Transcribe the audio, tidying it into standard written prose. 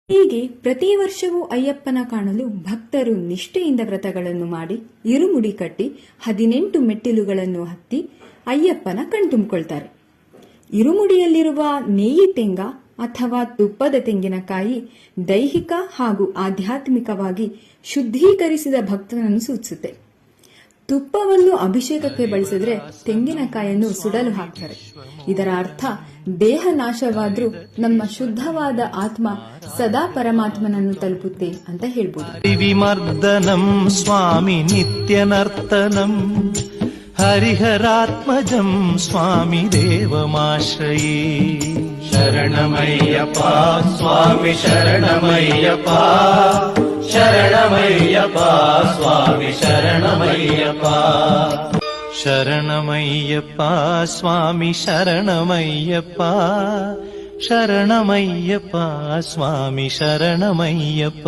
ಹೀಗೆ ಪ್ರತಿ ವರ್ಷವೂ ಅಯ್ಯಪ್ಪನ ಕಾಣಲು ಭಕ್ತರು ನಿಷ್ಠೆಯಿಂದ ವ್ರತಗಳನ್ನು ಮಾಡಿ ಇರುಮುಡಿ ಕಟ್ಟಿ 18 ಮೆಟ್ಟಿಲುಗಳನ್ನು ಹತ್ತಿ ಅಯ್ಯಪ್ಪನ ಕಣ್ತುಂಬಿಕೊಳ್ತಾರೆ. ಇರುಮುಡಿಯಲ್ಲಿರುವ ನೇಯಿ ತೆಂಗ ಅಥವಾ ತುಪ್ಪದ ತೆಂಗಿನಕಾಯಿ ದೈಹಿಕ ಹಾಗೂ ಆಧ್ಯಾತ್ಮಿಕವಾಗಿ ಶುದ್ಧೀಕರಿಸಿದ ಭಕ್ತನನ್ನು ಸೂಚಿಸುತ್ತೆ. ತುಪ್ಪವನ್ನು ಅಭಿಷೇಕಕ್ಕೆ ಬಳಸಿದ್ರೆ ತೆಂಗಿನಕಾಯನ್ನು ಸುಡಲು ಹಾಕ್ತಾರೆ. ಇದರ ಅರ್ಥ ದೇಹ ನಾಶವಾದ್ರೂ ನಮ್ಮ ಶುದ್ಧವಾದ ಆತ್ಮ ಸದಾ ಪರಮಾತ್ಮನನ್ನು ತಲುಪುತ್ತೆ ಅಂತ ಹೇಳ್ಬೋದು. ವಿಮರ್ದನಂ ಸ್ವಾಮಿ ನಿತ್ಯನರ್ತನಂ ಹರಿಹರಾತ್ಮಜಂ ಸ್ವಾಮಿ ದೇವಮಾಶ್ರಯೇ. ಶರಣಮಯ್ಯಪ್ಪ ಸ್ವಾಮಿ ಶರಣಮಯ್ಯಪ್ಪ, ಶರಣಮಯ್ಯಪ್ಪ ಸ್ವಾಮಿ ಶರಣಮಯ್ಯಪ್ಪ. ಶರಣಮಯ್ಯಪ್ಪ ಸ್ವಾಮಿ ಶರಣಮಯ್ಯಪ್ಪ, ಶರಣಮಯ್ಯಪ್ಪ ಸ್ವಾಮಿ ಶರಣಮಯ್ಯಪ್ಪ.